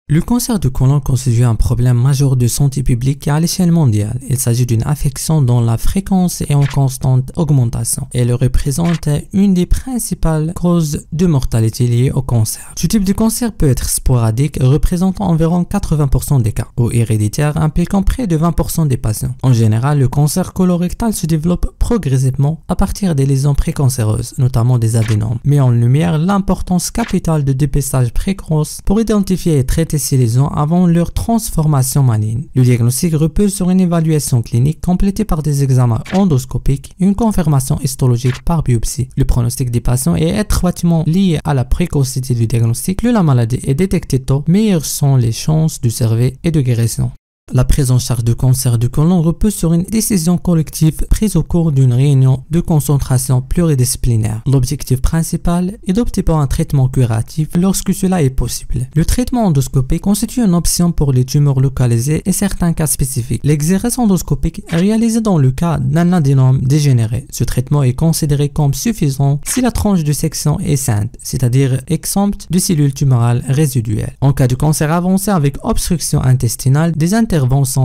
Le cancer du côlon constitue un problème majeur de santé publique à l'échelle mondiale. Il s'agit d'une affection dont la fréquence est en constante augmentation. Elle représente une des principales causes de mortalité liées au cancer. Ce type de cancer peut être sporadique, représentant environ 80% des cas, ou héréditaire, impliquant près de 20% des patients. En général, le cancer colorectal se développe progressivement à partir des lésions précancéreuses, notamment des adénomes, met en lumière l'importance capitale de dépistage précoce pour identifier et traiter ces lésions avant leur transformation maligne. Le diagnostic repose sur une évaluation clinique complétée par des examens endoscopiques et une confirmation histologique par biopsie. Le pronostic des patients est étroitement lié à la précocité du diagnostic. Plus la maladie est détectée tôt, meilleures sont les chances de survie et de guérison. La prise en charge du cancer du côlon repose sur une décision collective prise au cours d'une réunion de concentration pluridisciplinaire. L'objectif principal est d'opter pour un traitement curatif lorsque cela est possible. Le traitement endoscopique constitue une option pour les tumeurs localisées et certains cas spécifiques. L'exérèse endoscopique est réalisée dans le cas d'un adénome dégénéré. Ce traitement est considéré comme suffisant si la tranche de section est sainte, c'est-à-dire exempte de cellules tumorales résiduelles. En cas de cancer avancé avec obstruction intestinale, des interventions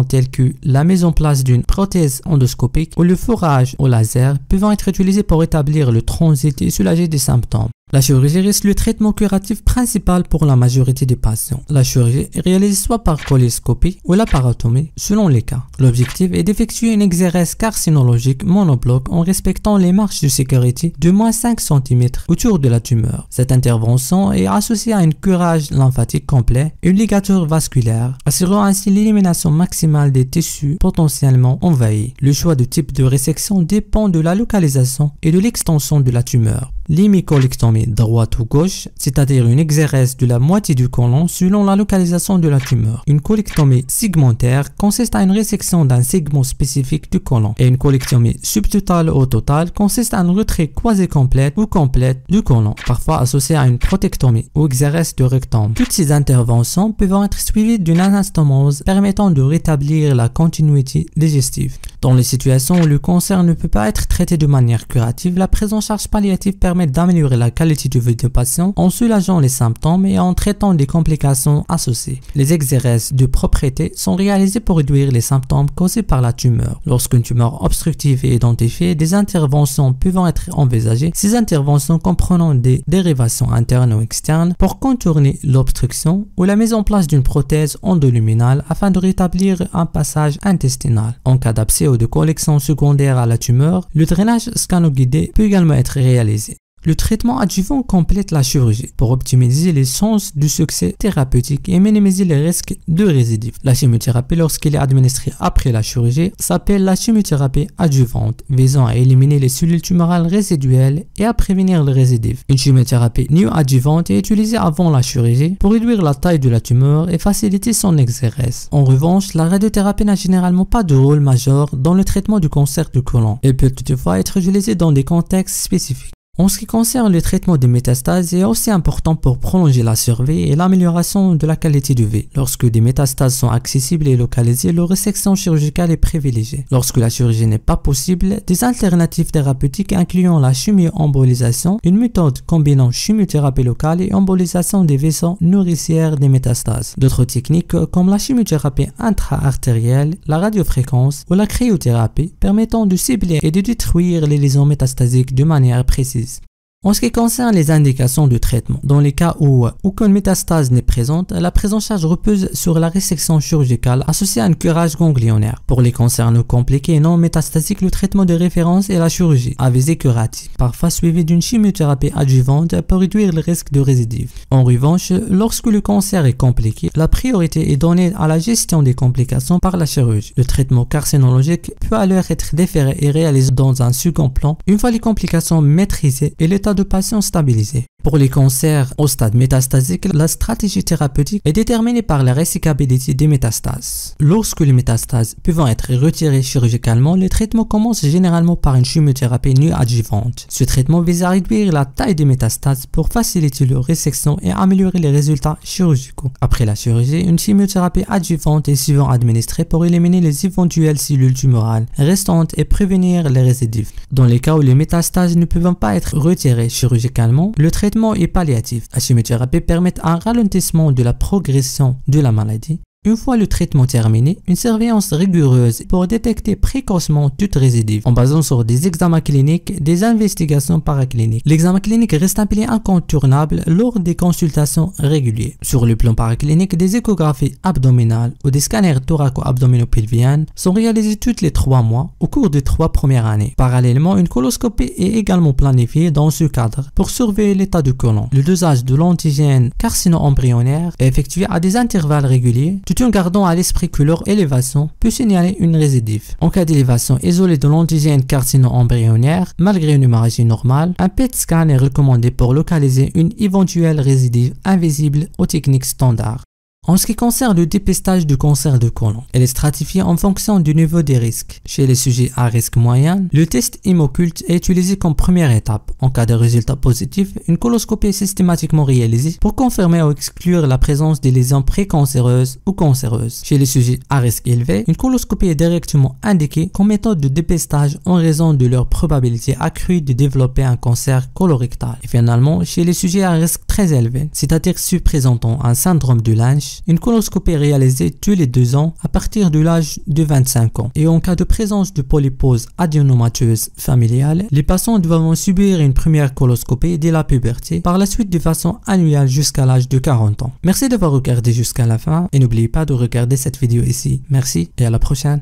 telles que la mise en place d'une prothèse endoscopique ou le fourrage au laser peuvent être utilisés pour établir le transit et soulager des symptômes. La chirurgie reste le traitement curatif principal pour la majorité des patients. La chirurgie est réalisée soit par coloscopie ou laparotomie selon les cas. L'objectif est d'effectuer une exérèse carcinologique monobloc en respectant les marges de sécurité de moins 5 cm autour de la tumeur. Cette intervention est associée à un curage lymphatique complet et une ligature vasculaire, assurant ainsi l'élimination maximale des tissus potentiellement envahis. Le choix de type de résection dépend de la localisation et de l'extension de la tumeur. L'hémicolectomie droite ou gauche, c'est-à-dire une exérèse de la moitié du côlon selon la localisation de la tumeur. Une colectomie segmentaire consiste à une résection d'un segment spécifique du côlon. Et une colectomie subtotale ou totale consiste à un retrait quasi-complète ou complète du côlon, parfois associée à une protectomie ou exérèse de rectum. Toutes ces interventions peuvent être suivies d'une anastomose permettant de rétablir la continuité digestive. Dans les situations où le cancer ne peut pas être traité de manière curative, la prise en charge palliative permet d'améliorer la qualité de vie du patient en soulageant les symptômes et en traitant des complications associées. Les exérèses de propreté sont réalisées pour réduire les symptômes causés par la tumeur. Lorsqu'une tumeur obstructive est identifiée, des interventions peuvent être envisagées. Ces interventions comprenant des dérivations internes ou externes pour contourner l'obstruction ou la mise en place d'une prothèse endoluminale afin de rétablir un passage intestinal. En cas d'abcès ou de collection secondaire à la tumeur, le drainage scanoguidé peut également être réalisé. Le traitement adjuvant complète la chirurgie pour optimiser les chances de succès thérapeutique et minimiser les risques de récidive. La chimiothérapie, lorsqu'elle est administrée après la chirurgie, s'appelle la chimiothérapie adjuvante, visant à éliminer les cellules tumorales résiduelles et à prévenir les récidives. Une chimiothérapie néoadjuvante est utilisée avant la chirurgie pour réduire la taille de la tumeur et faciliter son exérèse. En revanche, la radiothérapie n'a généralement pas de rôle majeur dans le traitement du cancer du côlon. Elle peut toutefois être utilisée dans des contextes spécifiques. En ce qui concerne le traitement des métastases, il est aussi important pour prolonger la survie et l'amélioration de la qualité de vie. Lorsque des métastases sont accessibles et localisées, leur résection chirurgicale est privilégiée. Lorsque la chirurgie n'est pas possible, des alternatives thérapeutiques incluant la chimio-embolisation, une méthode combinant chimiothérapie locale et embolisation des vaisseaux nourricières des métastases. D'autres techniques comme la chimiothérapie intra-artérielle, la radiofréquence ou la cryothérapie permettant de cibler et de détruire les lésions métastasiques de manière précise. En ce qui concerne les indications de traitement, dans les cas où aucune métastase n'est présente, la prise en charge repose sur la résection chirurgicale associée à un curage ganglionnaire. Pour les cancers non compliqués et non métastatiques, le traitement de référence est la chirurgie à visée curative, parfois suivie d'une chimiothérapie adjuvante pour réduire le risque de récidive. En revanche, lorsque le cancer est compliqué, la priorité est donnée à la gestion des complications par la chirurgie. Le traitement carcinologique peut alors être déféré et réalisé dans un second plan une fois les complications maîtrisées et l'état de patient stabilisé. Pour les cancers au stade métastasique, la stratégie thérapeutique est déterminée par la résicabilité des métastases. Lorsque les métastases peuvent être retirées chirurgicalement, le traitement commence généralement par une chimiothérapie néoadjuvante. Ce traitement vise à réduire la taille des métastases pour faciliter leur résection et améliorer les résultats chirurgicaux. Après la chirurgie, une chimiothérapie adjuvante est souvent administrée pour éliminer les éventuelles cellules tumorales restantes et prévenir les récidives. Dans les cas où les métastases ne peuvent pas être retirées, opérer chirurgicalement, le traitement est palliatif. La chimiothérapie permet un ralentissement de la progression de la maladie. Une fois le traitement terminé, une surveillance rigoureuse pour détecter précocement toute récidive en basant sur des examens cliniques, des investigations paracliniques. L'examen clinique reste un pilier incontournable lors des consultations régulières. Sur le plan paraclinique, des échographies abdominales ou des scanners thoraco-abdominopelviens sont réalisés tous les 3 mois au cours des 3 premières années. Parallèlement, une coloscopie est également planifiée dans ce cadre pour surveiller l'état du côlon. Le dosage de l'antigène carcino-embryonnaire est effectué à des intervalles réguliers, tout en gardant à l'esprit que leur élévation peut signaler une récidive. En cas d'élévation isolée de l'antigène carcino-embryonnaire, malgré une hémorragie normale, un PET scan est recommandé pour localiser une éventuelle récidive invisible aux techniques standards. En ce qui concerne le dépistage du cancer de côlon, elle est stratifiée en fonction du niveau des risques. Chez les sujets à risque moyen, le test hémoculte est utilisé comme première étape. En cas de résultat positif, une coloscopie est systématiquement réalisée pour confirmer ou exclure la présence des lésions précancéreuses ou cancéreuses. Chez les sujets à risque élevé, une coloscopie est directement indiquée comme méthode de dépistage en raison de leur probabilité accrue de développer un cancer colorectal. Et finalement, chez les sujets à risque très élevé, c'est-à-dire ceux présentant un syndrome de Lynch, une coloscopie est réalisée tous les 2 ans à partir de l'âge de 25 ans. Et en cas de présence de polypose adénomateuse familiale, les patients doivent subir une première coloscopie dès la puberté, par la suite de façon annuelle jusqu'à l'âge de 40 ans. Merci d'avoir regardé jusqu'à la fin et n'oubliez pas de regarder cette vidéo ici. Merci et à la prochaine.